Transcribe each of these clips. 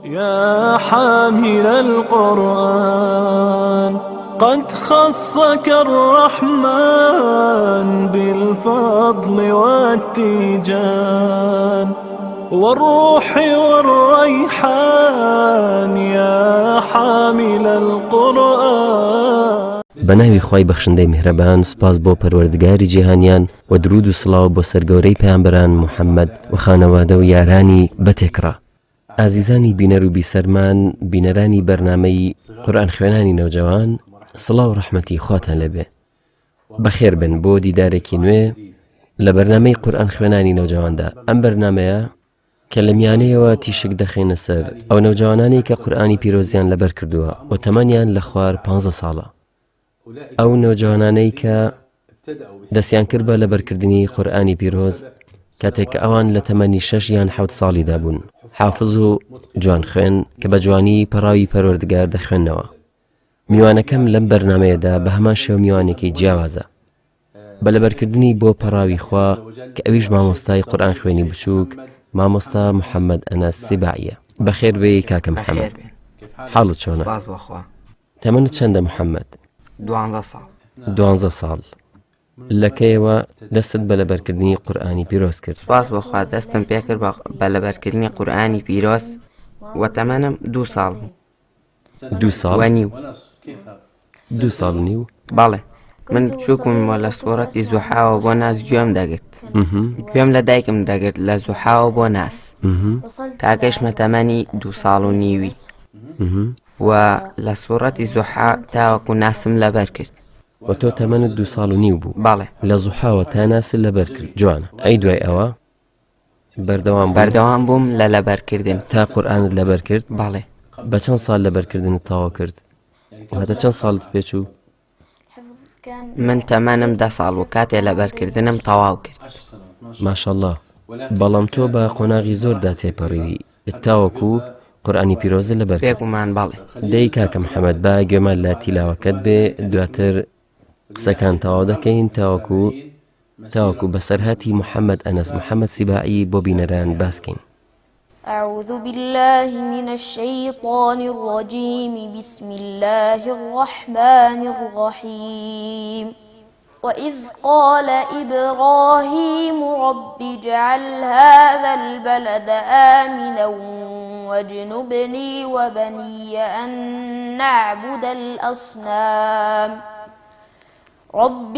يا حامل القرآن قد خصك الرحمن بالفضل والتيجان والروح والريحان يا حامل القرآن. بەناوی خوای بەخشندەی میهرەبان، سپاس بۆ پەروەردگاری جیهانیان و درود و سڵاو بۆ سەرگەورەی پەیامبەران محەممەد و خانەوادە و یارانی بەتێکڕا. ئازیزانی بینەر و بیسەرمان، بینەرانی بەرنامەی قورئان خوێنانی نەوجەوان، سڵاو و ڕەحمەتی خواتان لەبێ. بەخێر بن بۆ دیدارێکی نوێ لە بەرنامەی قورئان خوێنانی نەوجەواندا. ئەم بەرنامەیە کە لە میانەیەوە تیشک دەخێنە سەر ئەو نەوجەوانانی کە قورئانی پیرۆزیان لەبەر کردووە و تەمەنیان لە خوار 15 ساڵە. ئەو نەوجەوانانەی کە دەستیان کرد بە لەبەرکردنی قورئانی پیرۆز کاتێک کە ئەوان لە تەمەنی 6 یان 7 ساڵیدا بوون، حافظ و جوان خوێن کە بە جوانی پەراوی پەروەردگار دەخوێنەوە. میوانەکەم لەم بەرنامەیەدا بە هەمان شێو میوانێکی جیاوازە بە لەبەرکردنی بۆ پەراوی خوا کە ئەویش مامۆستای قورئان خوێنی بچووک، مامۆستا محەممەد ئەنەس سیباعیە. بەخێر بێ کاکە محەممەد، حاڵت چۆنە؟ تەمەنت چەندە محەممەد؟ 12 ساڵ. لەکەیەوە دەستت بە لەبەرکردنی قورئانی پیرۆز کرد؟ سپاس بەخوا، دەستم پێ کرد بە لەبەرکردنی قورئانی پیرۆز و تەمەنم 2 ساڵ بوو. 2 ساڵ وەنیو. 2 ساڵ نیو؟ بەڵێ، من بچووکم لە سوورەتی زوحاوە بۆ ناس گوێم دەگرت. گوێم لە دایکم دەگرت لە زوحاوە بۆ ناس تاکەشمە تەمەنی 2 ساڵ و نیوی و لە سوورەتی زوحا تاوەکو ناسم لەبەر کرد. و تۆ تەمەنت 2 ساڵ و نیو بوو؟ بەڵێ. لە زوحاوە تا ناست لەبەر کرد. جوانە. ئەی دوای ئەوە بەردەوام بووم لە لەبەرکردن تا قورئانت لەبەر کرد؟ بەڵێ. بە چەند ساڵ لەبەرکردنت تاوا کرد؟ واتە چەند ساڵت پێچوو؟ من تەمەنم 10 ساڵ و کاتێ لەبەرکردنم تەواو کرد. ماشەڵڵا. بەڵام تۆ بە قۆناغی زۆردا تێپەڕیوی تاوەکو قورئانی پیرۆزت لەبەر کرد. پێگومان بەڵێ. دەی کاکە محەممەد، با گوێمان لە تیلاوەکەت بێ، دواتر قسەکان تەواو دەکەین تاوەکو بەسەرهاتی محەممەد ئەنەس محەممەد سیباعی بۆ بینەران باسکەین. أعوذ بالله من الشيطان الرجيم. بسم الله الرحمن الرحيم. وإذ قال إبراهيم رب اجعل هذا البلد آمنا واجنبني وبني أن نعبد الأصنام رب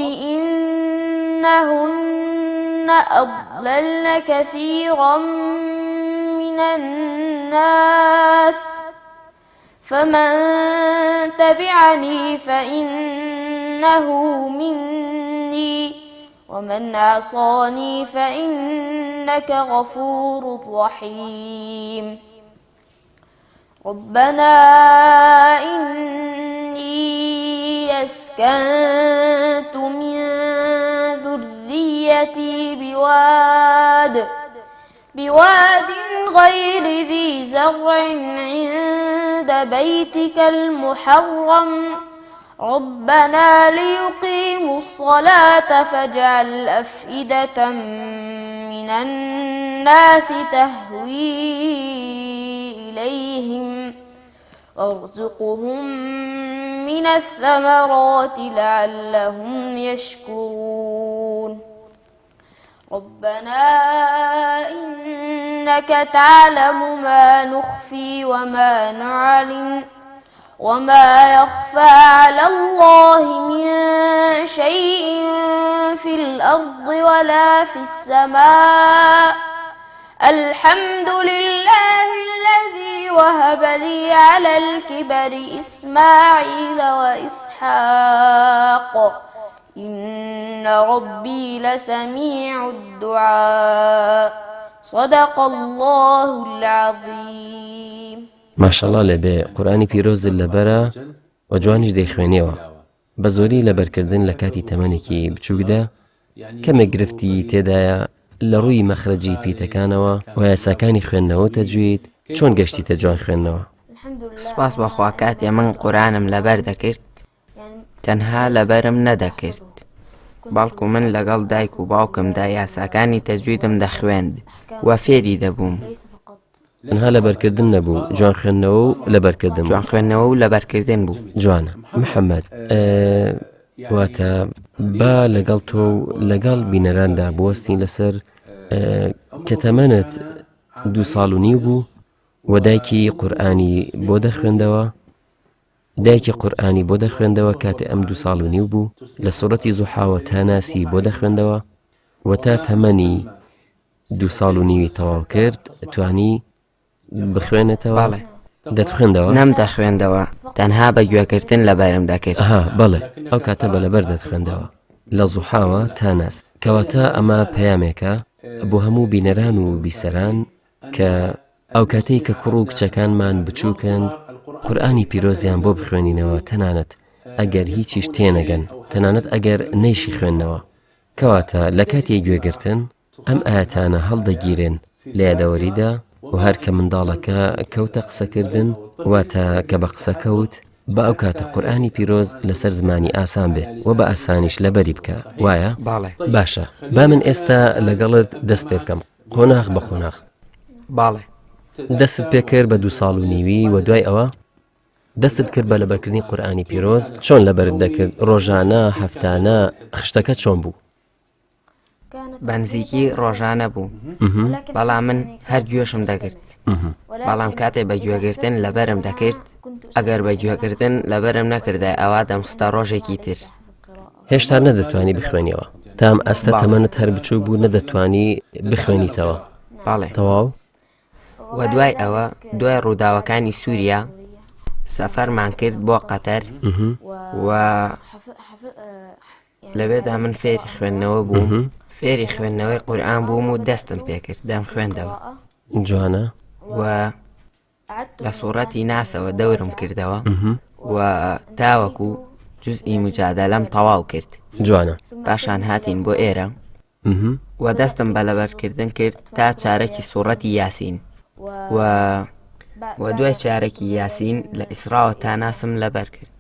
إنهن أضللن كثيرا من الناس فمن تبعني فإنه مني ومن عصاني فإنك غفور رحيم. ربنا إني أسكنت من ذريتي بواد غير ذي زرع عند بيتك المحرم ربنا ليقيموا الصلاة فاجعل أفئدة من الناس تهوي إليهم وارزقهم من الثمرات لعلهم يشكرون. ربنا إنك تعلم ما نخفي وما نعلن وما يخفى على الله من شيء في الأرض ولا في السماء الحمد لله الذي وهب لي على الكبر إسماعيل وإسحاق إن ربي لسميع الدعاء صدق الله العظيم. ماشەڵڵا لەبێ قورئانی پیرۆزت لەبەرە و جوانیش دەیخوێنێەوە. بە زۆری لەبەرکردن لە کاتی تەمەنێکی بچووکدا کەمێک گرفتی تێدایە لە ڕووی مەخرەجی پیتەکانەوە و یاساکانی خوێندنەوە تەجوید. چۆن گەشتیتە جوان خوێندنەوە؟ سپاس بەخوا، کاتێ من قورئانم لەبەر دەکرد تەنها لەبەرم نەدەکرد، بەڵکو من لەگەڵ دایک و باوکمدا یاساکانی تەجویدم دەخوێند و فێری دەبووم. تەنها لەبەرکردن نەبوو، جوان خوێندنەوە و لەبەرکردن جوان خوێندنەوە و لەبەرکردن بوو. جوانە. محەممەد واتە با لەگەڵ تۆ و لەگەڵ بینەراندا بوەستین لەسەر کە تەمەنت 2 ساڵ و نیو بوو و دایکی قورئانی بۆ دەخوێندەوە، دایکی قورئانی بۆ دەخوێندەوە کاتێ ئەم 2 ساڵ و نیو بوو، لە سوورەتی زوحاوە تا ناسی بۆ دەخوێندەوە و تا تەمەنی 2 ساڵ و نیوی تەواو کرد توانی بخوێنێتەوە. بەڵێ. دەتخوێندەوە؟ نەم دەخوێندەوە، تەنها بە گوێگرتن لەبەرم دەکرد. بەڵێ، ئەو کاتە بەلەبەر دەتخوێندەوە لە زوحاوە تا ناس. کەواتە ئەمە پەیامێکە بۆ هەموو بینەران و بیسەران کە ئەو کاتەی کە کوڕ و کچەکانمان بچووکن قورئانی پیرۆزیان بۆ بخوێنینەوە، تەنانەت ئەگەر هیچیش تێنەگەن، تەنانەت ئەگەر نەیشی خوێندنەوە. کەواتە لە کاتی گوێگرتن ئەم ئاەتانە هەڵدەگیرن لە یادەوەریدا و هەر کە منداڵەکە کەوتە قسەکردن واتە کە بە قسە کەوت بە ئەو کاتە قورئانی پیرۆز لەسەر زمانی ئاسان بێ و بە ئاسانیش لەبەری بکە. وایە؟ باڵێ. باشە، با من ئێستا لەگەڵت دەست پێ بکەم قۆناغ بە قۆناغ. باڵێ. دەستت پێ کرد بە 2 ساڵ و نیوی و دوای ئەوە دەستت کرد بە لەبەرکردنی قورئانی پیرۆز. چۆن لەبەرت دەکرد؟ ڕۆژانە، هەفتانە، خشتەکە چۆن بوو؟ بەنزیکی ڕۆژانە بوو، بەڵام من هەر گوێشم دەگرت، بەڵام کاتێ بە گوێگرتن لەبەرم دەکرد، ئەگەر بە گوێگرتن لەبەرم نەکردای ئەوا دەمخستە ڕۆژێکی تر. هێشتا نەدەتوانی بخوێنیەوە، تام ئەستە تەمەنت هەر بچوو بوو نەدەتوانی بخوێنیتەوە. باڵێ. تەواو؟ و دوای ئەوە دوای ڕووداوەکانی سووریا سەفەرمان کرد بۆ قەتەر و لەوێدا من فێری خوێندنەوە بووم، فێری خوێندنەوەی قورئان بووم و دەستم پێکرد دەم خوێندەوە. جوانە. و لە سوورەتی ناسەوە دەورم کردەوە و تاوەکو جوزئی مجادەلەم تەواو کرد. جوانە. پاشان هاتین بۆ ئێرە و دەستم بە لەبەرکردن کرد تا چارەکی سوورەتی یاسین و دوای چارەکی یاسین لە ئیسراوە تا ناسم لەبەر کرد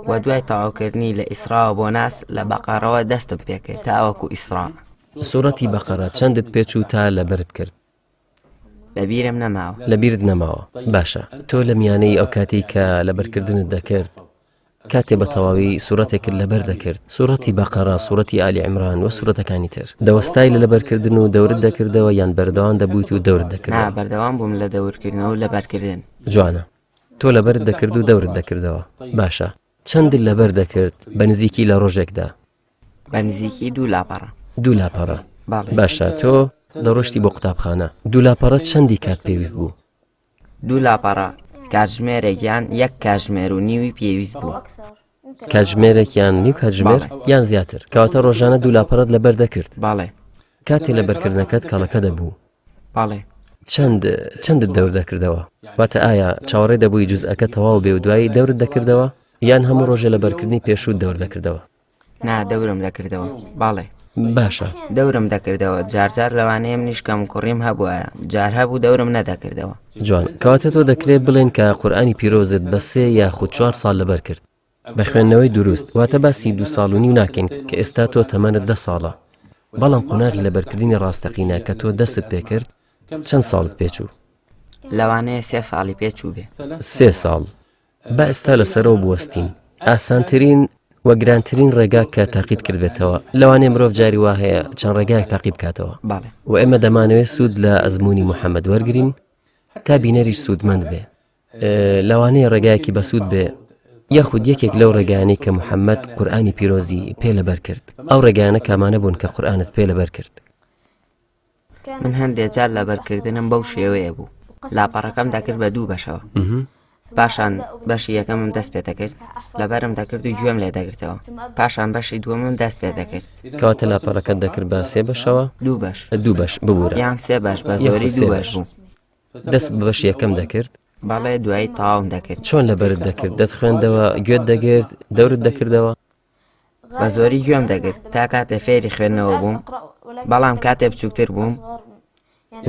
و دوای تەواوکردنی لە ئیسراوە بۆ ناس لە بەقەرەوە دەستم پێکرد تاوەکو ئیسرا. سوورەتی بەقەرە چەندت پێچوو تا لەبەرت کرد؟ لەبیرم نەماوە. لەبیرت نەماوە. باشە، تۆ لە میانەی ئەو کاتی کە لەبەرکردنت دەکرد کاتێ بە تەواوی سوورەتێکت لەبەر دەکرد، سوورەتی بەقەرە، سوورەتی ئالی عیمران و سوورەتەکانی تر، دەوەستای لە لەبەرکردن و دەورت دەکردەوە یان بەردەوام دەبوویت و دەورت دەکردەوە؟ نا، بەردەوام بووم لە دەورکردنەوە و لەبەرکردن. جوانە. تۆ لەبەرت دەکرد و دەورت دەکردەوە. باشە، چەندت لەبەر دەکرد بە نزیکی لە ڕۆژێکدا؟ بە نزیکی 2 لاپەڕە. 2 لاپەڕە. باڵێ. باشە، تۆ دەڕۆشتی بۆ قوتابخانە، 2 لاپەڕە چەندی کات پێویست بوو؟ 2 لاپەڕە کاتژمێرێکیان 1 کاتژمێر و نیوی پێویست بوو. کاتژمێرێک یان نیو کاتژمێر یان زیاتر، کەواتە ڕۆژانە 2 لاپەڕەت لەبەر دەکرد. باڵێ. کاتێ لەبەرکردنەکەت کەڵەکە دەبوو باڵێ. چەندت دەور دەکردەوە؟ واتە ئایا چاوەڕێ دەبووی جوزئەکە تەواو بێ و دوایی دەورت دەکردەوە یان هەموو ڕۆژە لەبەرکردنی پێشوت دەور دەکردەوە؟ نا، دەورم دەکردەوە. باڵێ. باشە. دەورم دەکردەوە، جارجار لەوانەیە منیش کەم کوڕیم هەبووە، جار هەبوو دەورم نەدەکردەوە. جوان. کەواتە تۆ دەکرێت بڵێن کە قورئانی پیرۆزت بە 3 یاخود 4 ساڵ لەبەر کرد بە خوێندنەوەی دروست، واتە باسی 2 ساڵ و نیو ناکەین کە ئێستا تۆ تەمەنت 10 ساڵە، بەڵام قۆناغی لەبەرکردنی ڕاستەقینە کە تۆ دەستت پێکرد چەند ساڵت پێچوو؟ لەوانەیە 3 ساڵی پێچوو بێ. 3 ساڵ. با ئێستا لەسەرەوە بوەستین. ئاسانترین و گرانترین ڕێگا کە تاقیت کردبێتەوە، لەوانەیە مرۆڤ جاری وا هەیە چەند ڕێگایەک تاقی بکاتەوە. باڵێ. و ئێمە دەمانەوێت سوود لە ئەزمموی محەممەد وەرگین تا بینەریش سوودمەند بێ. لەوانەیە ڕێگایەکی بەسوود بێ یاخود یەکێک لەو ڕێگانەی کە محەممەد قورئانی پیرۆزی پێ لەبەر کرد. ئەو ڕێگانە کامانە بوون کە قورئانت پێ لەبەر کرد. من هەندێک جار لەبەرکردنم بەو شێوەیە بوو، لاپەڕەکەم دەکرد بە 2 بەشەوە. پاشان بەشی یەکەمم دەست پێ دەکرد، لەبەرم دەکرد و گوێم لێ دەگرتەوە. پاشان بەشی دووەمم دەست پێ دەکرد. کەواتە لاپەڕەکەت دەکرد بە 3 بەشەوە؟ 2 بەش. 2 بەش ببوورە یان 3 بەش، بە زۆری 2 بەش بوو. دەست بە بەشی یەکەم دەکرد؟ باڵێ. دوایی تەواوم دەکرد. چۆن لەبەرت دەکرد؟ دەتخوێندەوە، گوێت دەگرت، دەورت دەکردەوە؟ بە زۆری گوێم دەگرت تا کاتێ فێری خوێندنەوە بووم، بەڵام کاتێ بچووکتر بووم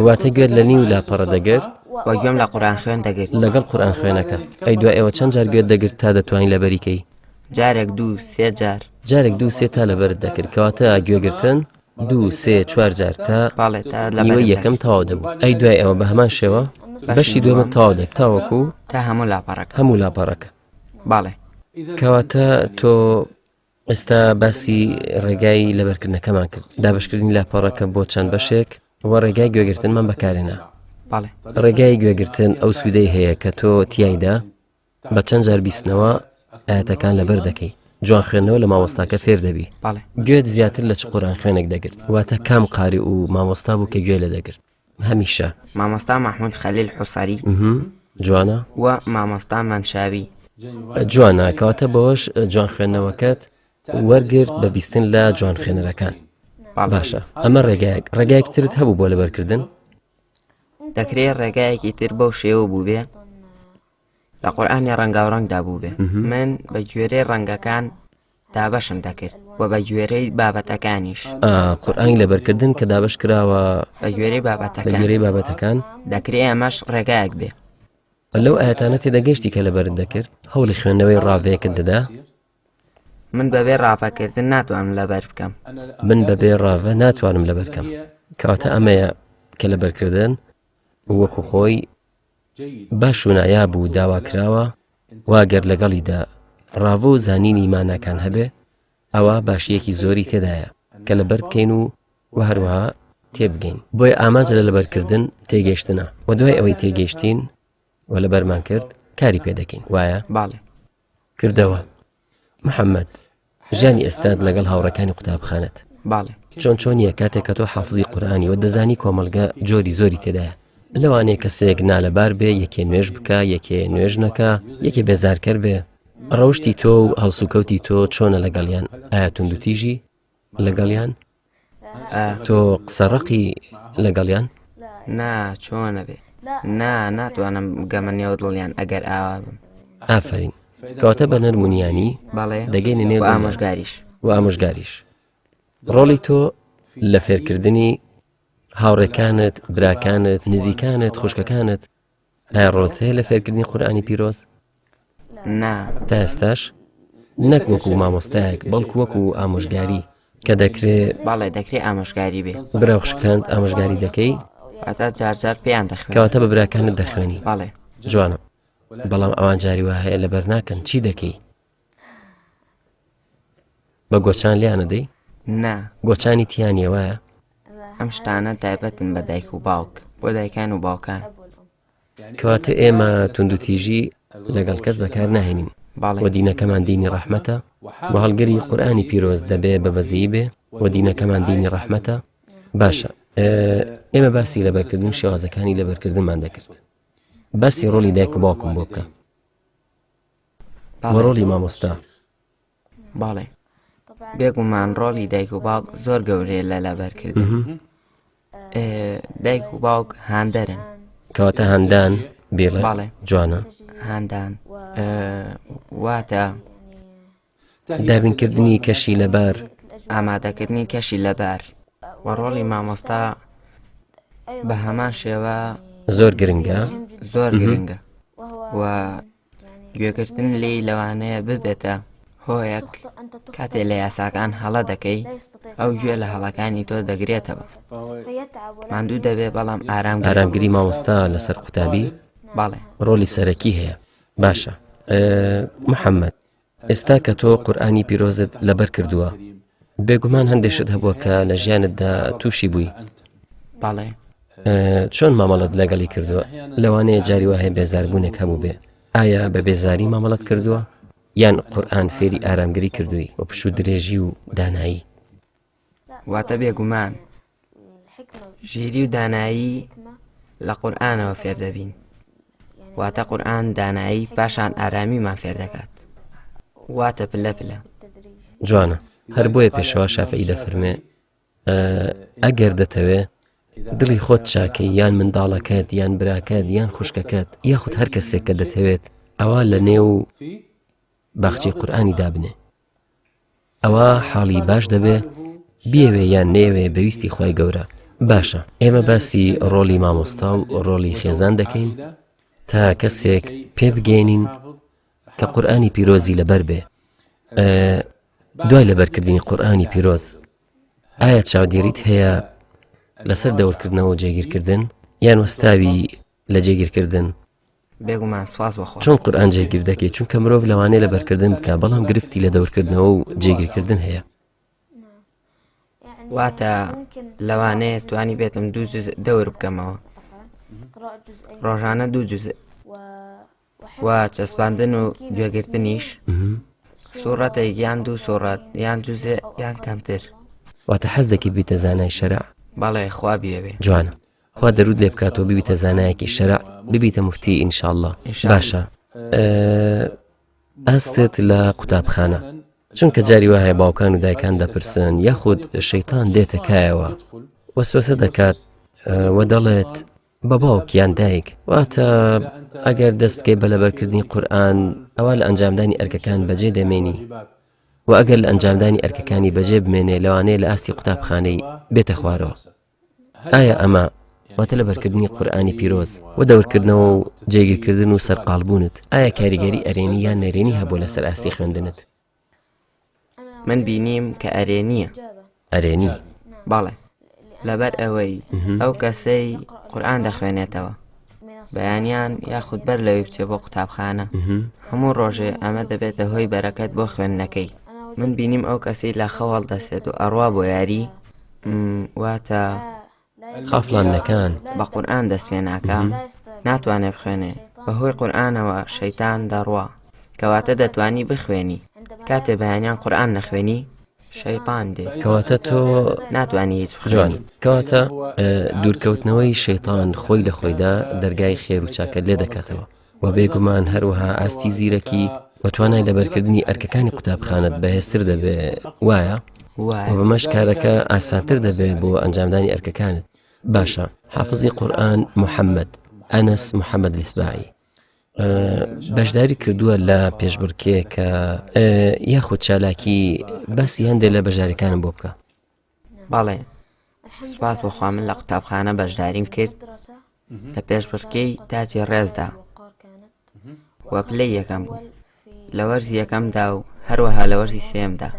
واتە گوێت لە نیو لاپەڕە دەگرت و گوێم لە قورئان خوێن دەگرت. لەگەڵ قورئان خوێنەکە. ئەی دوای ئێوە چەند جار گوێت دەگرت تا دەتوانین لەبەریکەی؟ جارێک 2 3 جار. جارێک 2 3 تا لەبەرت دەکرد، کەواتە گوێگرتن 2 3 4 جار تا باڵێ تا لە نیوە بەرم یەکەم دەچێت. تەواو دەبوو ئەی دوای ئەوە بە هەمان شێوە بەشی دووەمە تەواو دەک تاوەکو تا هەموو لاپەڕەکە هەموو لاپەڕەکە. باڵێ کەواتە تۆ ئێستا باسی ڕێگای لەبەرکردنەکەمان کرد دابشکردنی لاپەڕەکە بۆ چەند بەشێک وە ڕێگای گوێگرتنمان بەکارێنا. باڵێ ڕێگای گوێگرتن ئەو سوودەی هەیە کە تۆ تیایدا بە چەند جار بیستنەوە ئاەتەکان لەبەر دەکەی جوان خوێندنەوە لە مامۆستاکە فێر دەبی باڵێ گوێت زیاتر لە چ قورآن خوێنێک دەگرت واتە کام قاری و مامۆستا بوو کە گوێ لە دەگرت هەمیشە مامۆستا مەحموود خەلیل حوسەری جوانە و مامۆستا مەنشاوی جوانە کەواتە بەوەش جوان خوێندنەوەکەت وەرگرت بە بیستن لە جوان خوێنەرەکان. باشە ئەمە ڕێگایەک ترت هەبوو بۆ لەبەرکردن دەکرێت ڕێگایەکی تر بەو شێوە بوو بێ لە قورئانی ڕەنگاوڕەنگدا بوو بێ من بە گوێرەی ڕەنگەکان دابەشم دەکرد و بە گوێرەی بابەتەکانیش قورئانی لەبەرکردن کە دابش کراوە بە گوێرەی بەگوێرەی بابەتەکان دەکرێت ئەمەش ڕێگایەک بێ. لەو ئاەتانە تێدەگەشتی کە لەبەرت دەکرد هەوڵی خوێندنەوەی ڕاوەیەکت دەدا من بەبێ ڕافەکردن ناتوانم لەبەر بکەم من بەبێ ڕاوە ناتوانم لەبەرکەم کەواتە ئەمەیە کە لەبەرکردن وەکو خۆی باش و نایاب و داوا کراوە واگەر لەگەڵیدا ڕاوە و زانینی ماناکان هەبێ ئەوە باشیەکی زۆری تێدایە کە لەبەر بکەین و هەروەها تێبگەین بۆی ئاماجە لە لەبەرکردن تێگەیشتنە و دوای ئەوەی تێگەیشتین و لەبەرمان کرد کاری پێ دەکەین وایە باڵێ کردەوە. محەممەد ژیانی ئێستاد لەگەڵ هاوڕەکانی قوتابخانەت باڵێ چۆنیە کاتێک کە تۆ حافزی قورئانی و دەزانی کۆمەلگە جۆری زۆری تێدایە لەوانەیە کەسێک نالەبار بێ یەکێ نوێژ بکە یەکێ نوێژ نەکە یەکێ بێزارکەر بێ ڕەوشتی تۆ و هەڵسوکەوتی تۆ چۆنە لەگەڵیان ئایا توندوتیژی لەگەڵیان تۆ قسەڕقی لەگەڵیان نا چۆنە بێ ناتوانم گەمە نێو دڵیان ئەگەر ئاوا بم. ئافرین کەواتە بە نەرمونیانی باڵێ دەگەینە نێو ئامۆژگاریش و ئامۆژگاریش ڕۆڵی تۆ لە فێرکردنی هاوڕێکانت براکانت نزیکانت خوشکەکانت ئایا ڕۆڵت هەیە لە فێرکردنی قورئانی پیرۆز نا تا ئێستاش نەک وەکو مامۆستایەک بەڵکو وەکو ئامۆژگاری کە دەکرێت باڵێ دەکرێت ئامۆژگاری بێ براوخشکانت ئامۆژگاری دەکەی هەتا جارجار پێیان دەخوێن کەواتە بە براکانت دەخوێنی باڵێ جوانە بەڵام ئەوان جاری وا هەیە لەبەر ناکەن چی دەکەی بە گۆچان لیانە دەی نا گۆچانی تیانیە وایە ئەم شتانە تایبەتن بە دایک و باوک بۆ دایکان و باوکان کەواتە ئێمە توندوتیژی لەگەڵ کەس بەکار ناهێنین باڵێ و دینەکەمان دینی ڕەحمەتە و هەڵگەری قورئانی پیرۆز دەبێ بە بەزەیی بێ و دینەکەمان دینی ڕەحمەتە. باشە ئێمە باسی لەبەرکردن شێوازەکانی لەبەرکردنمان دەکرد باسی ڕۆڵی دایک و باوکم بۆ بکە وە ڕۆڵی مامۆستا. باڵێ بێگومان ڕۆڵی دایک و باوک زۆر گەورەیە لە لەبەرکردن. دایک و باوک هاندەرن کەواتە هەندان بێڵێ باڵێ جوانە هاندان واتە دابینکردنی کەشی لەبار ئامادەکردنی کەشی لەبار و ڕۆڵی مامۆستا بە هەمان شێوە زۆر گرنگە زۆر گرنگە و گوێگرتن لێی لەوانەیە ببێتە هۆیەک کاتێ لە یاساکان هەڵە دەکەی ئەو گوێ لە هەڵەکانی تۆ دەگرێتەوە ماندوو دەبێ بەڵام ئارامگری مامۆستا لەسەر قوتابی باڵێ ڕۆلی سەرەکی هەیە. باشە محەممەد ئێستا کە تۆ قورئانی پیرۆزت لەبەر کردووە بێگومان هەندێشت هەبووە کە لە ژیانتدا تووشی بووی باڵێ چۆن مامەڵەت لەگەڵی کردووە لەوانەیە جاری وایە بێزاربوونێک هەبوو بێ ئایا بە بێزاری مامەڵەت کردووە یان قورئان فێری ئارامگری کردووی وە پشوو درێژی و دانایی واتە بێگومان ژیری و دانایی لە قورئانەوە فێر دەبین واتە قورئان دانایی پاشان ئارامیمان فێر دەکات واتە پلە پلە. جوانە هەر بۆیە پێشەوە شافعی دەفەرمێ ئەگەر دەتەوێ دڵی خۆت چاکەی یان منداڵەکەت یان براکەت یان خوشکەکەت یاخود هەر کەسێک کە دەتەوێت ئەوە لە نێو باخچەی قورئانی دابنێ ئەوە حاڵی باش دەبێ بیەوێ یان نێوێ بەویستی خوای گەورە. باشە ئێمە باسی ڕۆڵی مامۆستا و ڕۆڵی خێزان دەکەین تا کەسێک پێ بگەێنین کە قورئانی پیرۆزی لەبەر بێ دوای لەبەرکردنی قورئانی پیرۆز ئایا چاودێریت هەیە لەسەر دەورکردنەوە و جێگیرکردن یان وەستاوی لە جێگیرکردن؟ بێگومان سواس بەخۆ. چۆن قورئان جێگیر دەکەیت؟ چونکە مرۆڤ لەوانەیە لەبەرکردن بکە بەڵام گرفتی لە دەورکردنەوە و جێگیرکردن هەیە. واتە لەوانەیە توانی بێتم 2 جوز دەور بکەمەوە ڕۆژانە 2 جوز و چەسپاندن و گوێگرتنیش سوورەتێک یان 2 سوورەت یان جوزێ یان کەمتر. واتە حەز دەکەی بیتە زانای شەرع؟ بەڵێ خوا بیەوێ. جوانە، خوا دەرود لێ بکاتەوە ببیتە زانایەکی شەرع، ببیتە موفتی ئینشاءالله. باشە، ئاستت لە قوتابخانە، چونکە جاری وایە باوکان و دایکان دەپرسن یاخود شەیتان دێتە کایەوە وەسوەسە دەکات و دەڵێت بە باوک یان دایک، واتە ئەگەر دەست بکەی بە لەبەرکردنی قورئان ئەوە لە ئەنجامدانی ئەرکەکان بەجێ دەمێنی و ئەگەر لە ئەنجامدانی ئەرکەکانی بەجێ بمێنێ لەوانەیە لە ئاستی قوتابخانەی بێتە خوارەوە. ئایا ئەمە واتە لەبەرکردنی قورئانی پیرۆز و دەورکردنەوە و جێگیرکردن و سەرقالبوونت ئایا کاریگەری ئەرێنی یان نەرێنی هەبوو لەسەر ئاستی خوێندنت؟ من بینیم کە ئەرێنیە. ئەرێنی؟ بەڵێ، لەبەر ئەوەی ئەو کەسەی قورئان دەخوێنێتەوە بەیانیان یاخود بەر لەوەی بچێ بۆ قوتابخانە هەموو ڕۆژێ ئەمە دەبێتە هۆی بەرەکەت بۆ خوێندنەکەی. من بینیم ئەو کەسەی لە خەواڵ دەسێت و ئەڕوا بۆ یاری واتە خافڵانەکان بە قورئان دەست پێ ناکە ناتوانێت بخوێنێ بەهۆی قورئانەوە شەیتان دەڕوا کەواتە دەتوانی بخوێنی کاتێ بەیانیان قورئان نەخوێنی شەیطان دێ کەواتە تۆ ناتوانی هیچ جوان بخوێنی. کەواتە دوورکەوتنەوەی شەیطان خۆی لە خۆیدا دەرگای خێر و چاکە لێ دەکاتەوە و بێگومان هەروەها ئاستی زیرەکی و توانای لەبەرکردنی ئەرکەکانی قوتابخانەت بەهێزتر دەبێ وایە و بەمەش کارەکە ئاسانتر دەبێت بۆ ئەنجامدانی ئەرکەکانت. باشە، حافظی قورئان محەممەد ئەنەس محەممەد لیسباعی بەشداری کردووە لە پێشبڕکێ کە یاخود چالاکی باسی هەندێک لە بەشداریەکانم بۆ بکە. بەڵێ، سوپاس بۆخوا من لە قوتابخانە بەشداریم کرد لە پێشبڕکێی تاجی ڕێزدا وە پلەی یەکەم بوو لە وەرزی یەکەمدا و هەروەها لە وەرزی سێمدا.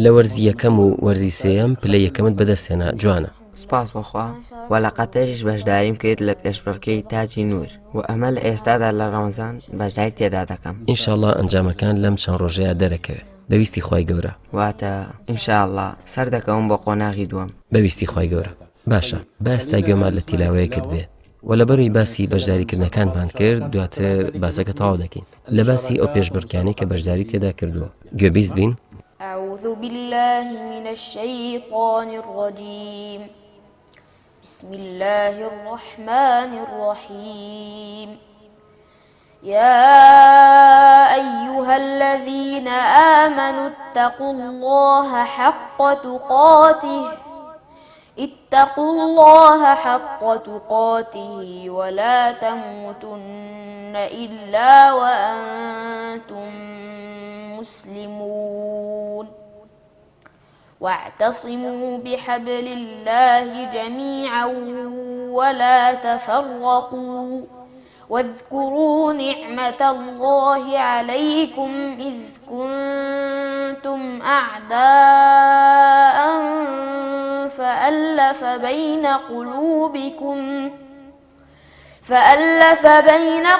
لە وەرزی یەکەم و وەرزی سێم پلەی یەکەمت بەدەستێنا. جوانە، سوپاس بۆخوا و لە قەتەریش بەشداریم کرد لە پێشبڕکێی تاجی نور و ئەمە لە ئێستادا لە ڕەمەزان بەشداری تێدا دەکەم. ئینشاءالله ئەنجامەکان لەم چەند ڕۆژەیە دەرەکەوێت بەویستی خوای گەورە. واتە ئینشاءالله سەر دەکەوم بۆ قۆناغی دووەم بەویستی خوای گەورە. باشە، باستا گوێمان لە تیلاوەیە کرد بێ و لەبەروی باسی بەشداریکردنەکانمان کرد دواتر باسەکە تەواو دەکەین لە باسی ئەو پێشبڕکیانەی کە بەشداری تێدا کردووە. گوێبیست بین. أعوذ بالله من الشيطان الرجيم بسم الله الرحمن الرحيم يا أيها الذين آمنوا اتقوا الله حق تقاته ولا تموتن إلا وأنتم مسلمون واعتصموا بحبل الله جميعا ولا تفرقوا واذكروا نعمة الله عليكم إذ كنتم أعداء فألف بين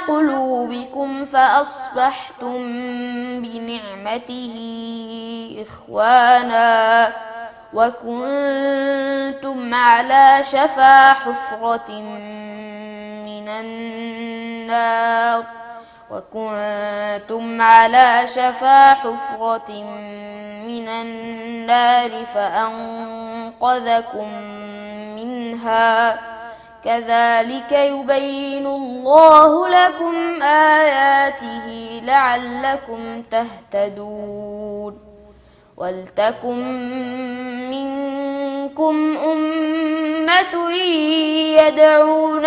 قلوبكم فأصبحتم بنعمته إخوانا وكنتم على شفا حفرة من النار فأنقذكم منها كذلك يبين الله لكم آياته لعلكم تهتدون ولتكن منكم أمة يدعون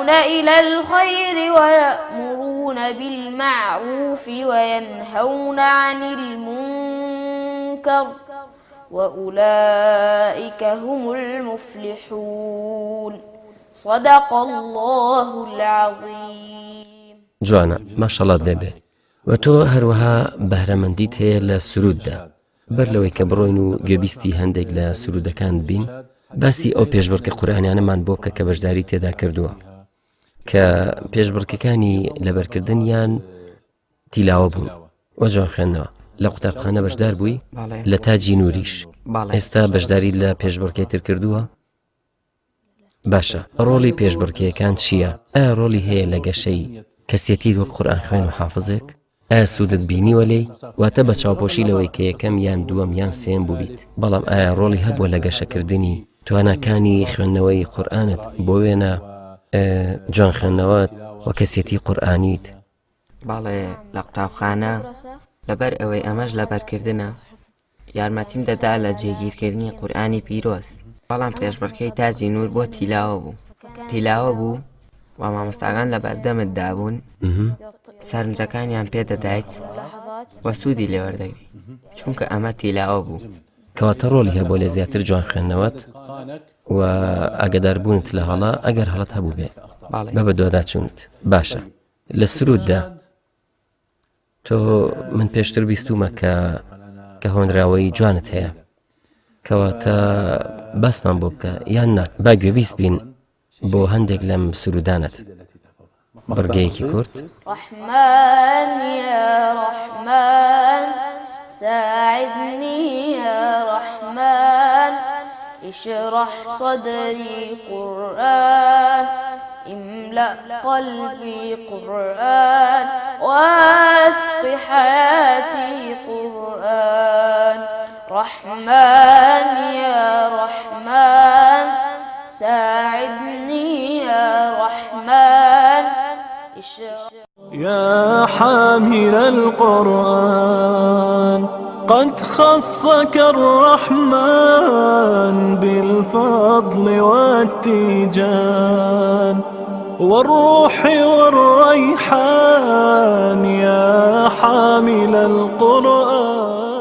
إلى الخير ويأمرون بالمعروف وينهون عن المنكر وأولئك هم المفلحون صدق الله العظيم. جوانا، ماشەڵڵا دەبێ و تۆ هەروەها بەهرەمەندیت هەیە لە سروددا. بەر لەوەی کە بڕۆین و گوێبیستی هەندێک لە سرودەکان بین، باسی ئەو پێشبڕکە قورئانیانەمان بۆ بکە کە بەشداری تێدا کردووە، کە پێشبڕکەکانی لەبەرکردنیان تیلاوە بوون وە جوان خوێندنەوە. لە قوتابخانە بەشدار بووی لە تاجی نووریش. ئێستا بەشداری لە پێشبڕکەی تر کردووە؟ باشە، ڕۆڵی پێشبڕکەیەکان چییە؟ ئایا ڕۆڵی هەیە لە گەشەی کەسێتی وەک قورئان خوێن و حافزێک؟ ئایا سوودت بینیوە لێی؟ واتە بە چاوپۆشی لەوەی کە یەکەم یان دووەم یان سێم بووبیت. بەڵام ئایا ڕۆڵی هەبووە لە گەشەکردنی تواناکانی خوێندنەوەی قورئانت بۆ وێنە جوان خوێندنەوەت و کەسێتی قورئانیت؟ باڵێ لە قوتابخانە لەبەر ئەوەی ئەمەش لەبەرکردنە یارمەتیم دەدا لە جێگیرکردنی قورئانی پیرۆز. بەڵام پێشبڕکەی تاجی نور بۆ تیلاوە بوو و مامۆستاکان لە بەردەمت دابوون، سەرنجەکانیان پێدەدایت و سوودی لێوەردەگری، چونکە ئەمە تیلاوە بوو. کەواتە ڕۆڵی هەبوو لێ زیاتر جوان خوێندنەوەت و ئاگاداربوونت لە هەڵا ئەگەر هەڵەت هەبوو بێ بە بە دوواداچوونت. باشە، لە سروددا تۆ من پێشتر بیستومە کە هۆنراوەی جوانت هەیە، کەواتە باسمان بۆ بکە یان نا با گوێبیست بین بۆ هەندێک لەم سرودانت. بڕگەیەکی کورت. رحمن يا رحمن ساعدني يا رحمن اشرح صدري قرآن املأ قلبي قرآن واسق حياتي قرآن رحمن يا رحمن ساعدني يا رحمن يا حامل القرآن قد خصك الرحمن بالفضل والتيجان والروح والريحان يا حامل القرآن